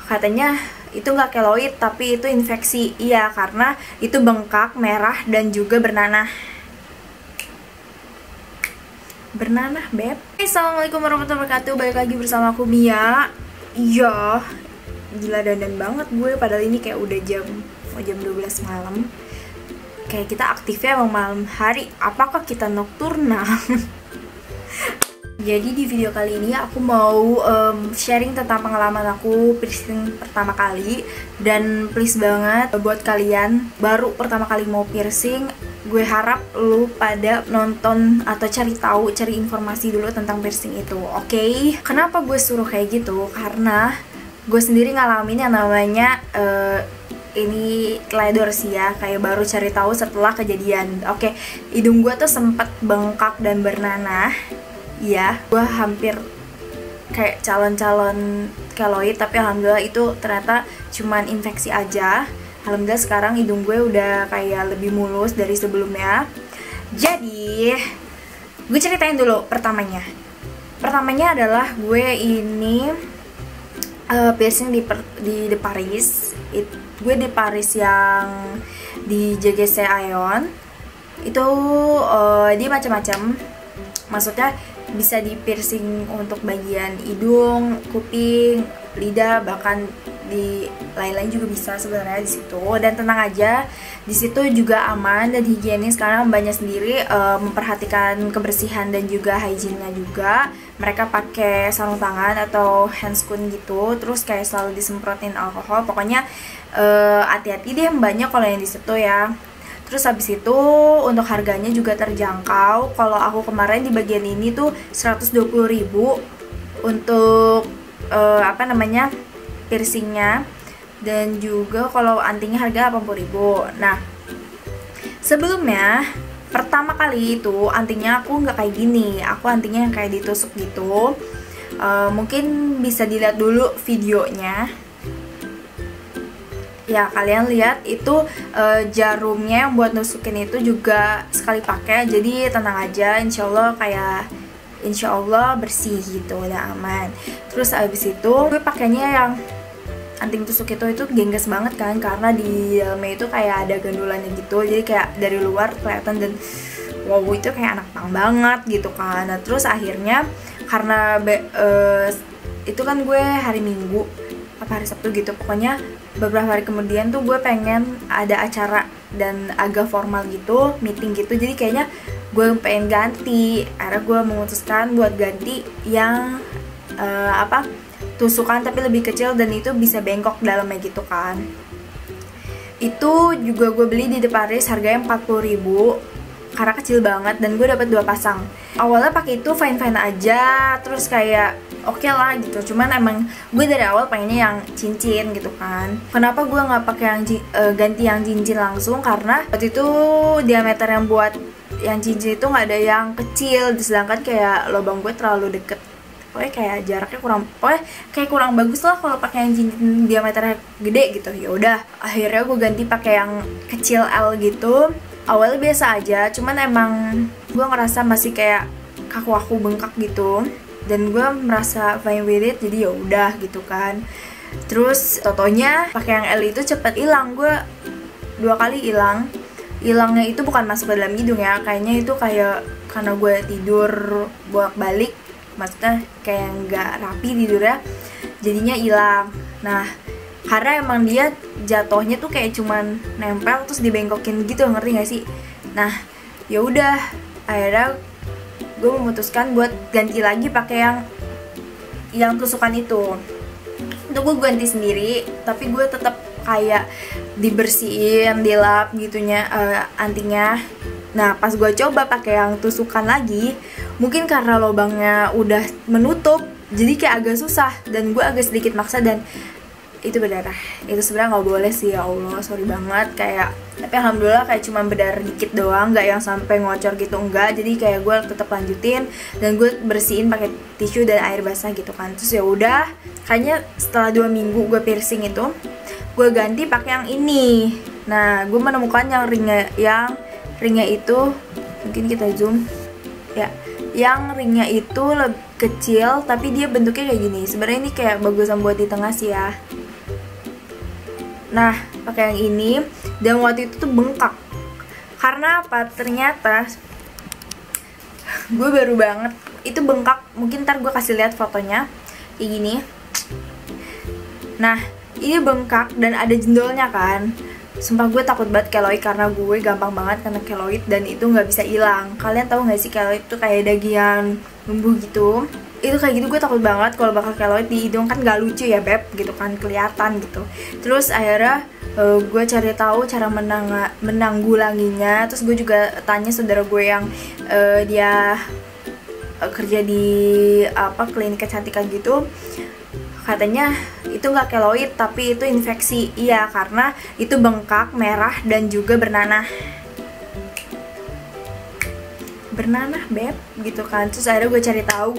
Katanya itu nggak keloid tapi itu infeksi. Iya, karena itu bengkak, merah, dan juga bernanah. Bernanah, beb. Assalamualaikum warahmatullahi wabarakatuh. Balik lagi bersama aku, Mia. Iya, gila dandan banget gue. Padahal ini kayak udah jam 12 malam. Kayak kita aktifnya emang malam hari. Apakah kita nocturnal? Jadi di video kali ini aku mau sharing tentang pengalaman aku piercing pertama kali. Dan please banget buat kalian baru pertama kali mau piercing, gue harap lu pada nonton atau cari informasi dulu tentang piercing itu, oke? Kenapa gue suruh kayak gitu? Karena gue sendiri ngalamin yang namanya ini teledor sih ya, kayak baru cari tahu setelah kejadian. Oke, hidung gue tuh sempet bengkak dan bernanah. Iya, gue hampir kayak calon-calon keloid, tapi alhamdulillah itu ternyata cuman infeksi aja. Alhamdulillah sekarang hidung gue udah kayak lebih mulus dari sebelumnya. Jadi, gue ceritain dulu pertamanya. Pertamanya adalah gue ini piercing di Paris. Gue di Paris yang di JGC Aeon. Itu dia macam-macam. Maksudnya bisa di piercing untuk bagian hidung, kuping, lidah, bahkan di lain-lain juga bisa sebenarnya di situ. Dan tenang aja, di situ juga aman dan higienis karena banyak sendiri memperhatikan kebersihan dan juga hygiene-nya juga. Mereka pakai sarung tangan atau handscoon gitu, terus kayak selalu disemprotin alkohol. Pokoknya hati-hati deh, banyak kalau yang di situ ya. Terus habis itu untuk harganya juga terjangkau. Kalau aku kemarin di bagian ini tuh 120.000 untuk piercingnya, dan juga kalau antingnya harga 80.000. Nah, sebelumnya pertama kali itu antingnya aku nggak kayak gini. Aku antingnya yang kayak ditusuk gitu. Mungkin bisa dilihat dulu videonya. Ya, kalian lihat itu jarumnya yang buat nusukin itu juga sekali pakai, jadi tenang aja, insya Allah bersih gitu, udah aman. Terus abis itu gue pakainya yang anting tusuk itu gengges banget kan, karena di dalamnya itu kayak ada gandulannya gitu, jadi kayak dari luar kelihatan dan wow, itu kayak anak pang banget gitu kan. Nah, terus akhirnya karena itu kan gue hari Minggu apa hari Sabtu gitu, pokoknya beberapa hari kemudian tuh gue pengen ada acara dan agak formal gitu, meeting gitu, jadi kayaknya gue pengen ganti. Akhirnya gue memutuskan buat ganti yang tusukan tapi lebih kecil dan itu bisa bengkok dalamnya gitu kan. Itu juga gue beli di Paris, harganya 40.000 karena kecil banget, dan gue dapet 2 pasang. Awalnya pakai itu fine aja, terus kayak oke lah gitu. Cuman emang gue dari awal pengennya yang cincin gitu kan. Kenapa gue nggak pakai yang ganti yang cincin langsung? Karena waktu itu diameter yang buat yang cincin itu nggak ada yang kecil, sedangkan kayak lubang gue terlalu deket. Pokoknya kayak jaraknya kurang bagus lah kalau pakai yang cincin diameternya gede gitu. Ya udah, akhirnya gue ganti pakai yang kecil L gitu. Awalnya biasa aja, cuman emang gue ngerasa masih kayak kaku bengkak gitu, dan gue merasa fine with it, jadi ya udah gitu kan. Terus totonya pakai yang L itu cepet hilang. Gue 2 kali hilang. Hilangnya itu bukan masuk ke dalam hidung ya, kayaknya itu kayak karena gue tidur bolak-balik, maksudnya kayak nggak rapi tidurnya, jadinya hilang. Nah, karena emang dia jatuhnya tuh kayak cuman nempel terus dibengkokin gitu, ngerti gak sih? Nah, ya udah, akhirnya gue memutuskan buat ganti lagi pakai yang tusukan itu. Untuk gue ganti sendiri, tapi gue tetap kayak dibersihin, dilap gitunya antingnya. Nah, pas gue coba pakai yang tusukan lagi, mungkin karena lubangnya udah menutup, jadi kayak agak susah, dan gue agak sedikit maksa dan itu berdarah. Itu sebenarnya nggak boleh sih, ya Allah, sorry banget. Tapi alhamdulillah kayak cuma berdarah dikit doang, nggak yang sampai ngocor gitu, enggak. Jadi kayak gue tetap lanjutin dan gue bersihin pakai tisu dan air basah gitu kan. Terus ya udah, kayaknya setelah 2 minggu gue piercing itu, gue ganti pakai yang ini. Nah, gue menemukan yang ringnya itu, mungkin kita zoom ya, yang ringnya itu lebih kecil tapi dia bentuknya kayak gini. Sebenarnya ini kayak bagusan buat di tengah sih ya. Nah, pakai yang ini, dan waktu itu tuh bengkak. Karena apa? Ternyata gue baru banget itu bengkak. Mungkin ntar gue kasih lihat fotonya kayak gini. Nah, ini bengkak dan ada jendolnya kan. Sumpah gue takut banget keloid karena gue gampang banget kena keloid dan itu nggak bisa hilang. Kalian tahu nggak sih keloid tuh kayak dagian numbuh gitu? Itu kayak gitu gue takut banget kalau bakal keloid di hidung, kan gak lucu ya beb gitu kan, kelihatan gitu. Terus akhirnya gue cari tahu cara menanggulanginya. Terus gue juga tanya saudara gue yang dia kerja di klinik kecantikan gitu. Katanya itu nggak keloid tapi itu infeksi. Iya, karena itu bengkak, merah, dan juga bernanah beb gitu kan. Terus akhirnya gue cari tahu,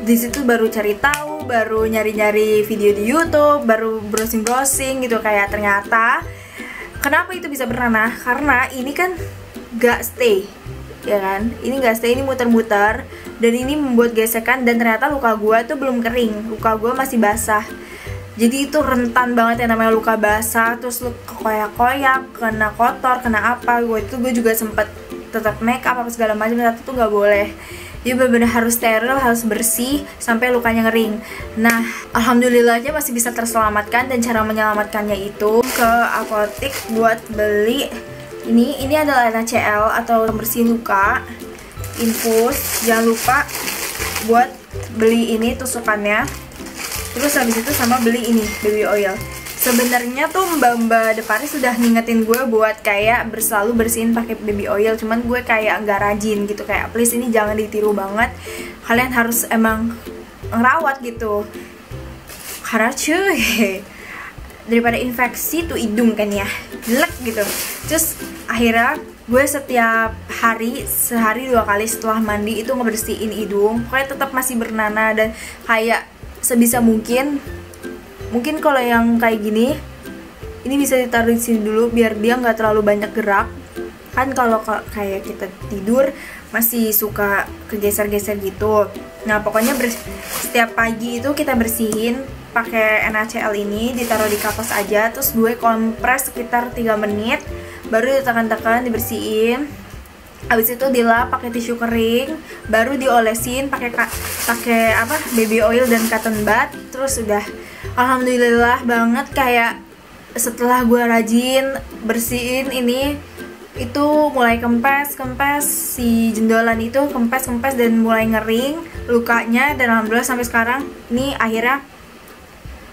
di situ baru cari tahu, baru nyari-nyari video di YouTube, baru browsing gitu, kayak ternyata kenapa itu bisa bernanah, karena ini kan nggak stay, ya kan, ini nggak stay, ini muter-muter dan ini membuat gesekan. Dan ternyata luka gue tuh belum kering, luka gue masih basah. Jadi itu rentan banget yang namanya luka basah. Terus lu koyak-koyak, kena kotor, kena apa. Gue juga sempet tetap make up apa segala macam, tapi tuh nggak boleh. Jadi benar-benar harus steril, harus bersih sampai lukanya ngering. Nah, alhamdulillahnya masih bisa terselamatkan. Dan cara menyelamatkannya itu ke apotek buat beli ini adalah NaCl atau pembersih luka infus. Jangan lupa buat beli ini tusukannya. Terus habis itu sama beli ini baby oil. Sebenarnya tuh Mbak Depari sudah ngingetin gue buat kayak selalu bersihin pakai baby oil, cuman gue kayak nggak rajin gitu. Kayak please ini jangan ditiru banget, kalian harus emang ngerawat gitu. Karena cuy, daripada infeksi tuh hidung kan ya, jelek gitu. Terus akhirnya gue setiap hari, sehari 2 kali setelah mandi itu ngebersihin hidung. Pokoknya tetap masih bernanah, dan kayak sebisa mungkin kalau yang kayak gini, ini bisa ditaruh di sini dulu biar dia nggak terlalu banyak gerak. Kan kalau kayak kita tidur masih suka kegeser-geser gitu. Nah pokoknya setiap pagi itu kita bersihin pakai NaCl ini, ditaruh di kapas aja. Terus gue kompres sekitar 3 menit, baru ditekan-tekan, dibersihin. Habis itu dilap pakai tisu kering, baru diolesin pakai baby oil dan cotton bud. Terus udah, alhamdulillah banget, kayak setelah gue rajin bersihin ini, itu mulai kempes si jendolan itu, kempes dan mulai ngering lukanya. Dan alhamdulillah sampai sekarang ini akhirnya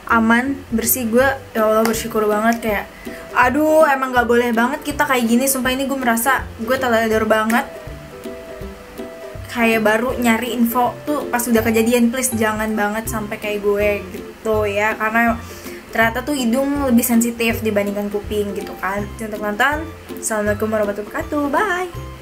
aman, bersih. Gue ya Allah bersyukur banget, kayak aduh emang gak boleh banget kita kayak gini. Sumpah ini gue merasa gue teledor banget, kayak baru nyari info tuh pas udah kejadian. Please jangan banget sampai kayak gue gitu ya, karena ternyata tuh hidung lebih sensitif dibandingkan kuping gitu kan. Untuk nonton, assalamualaikum warahmatullahi wabarakatuh, bye.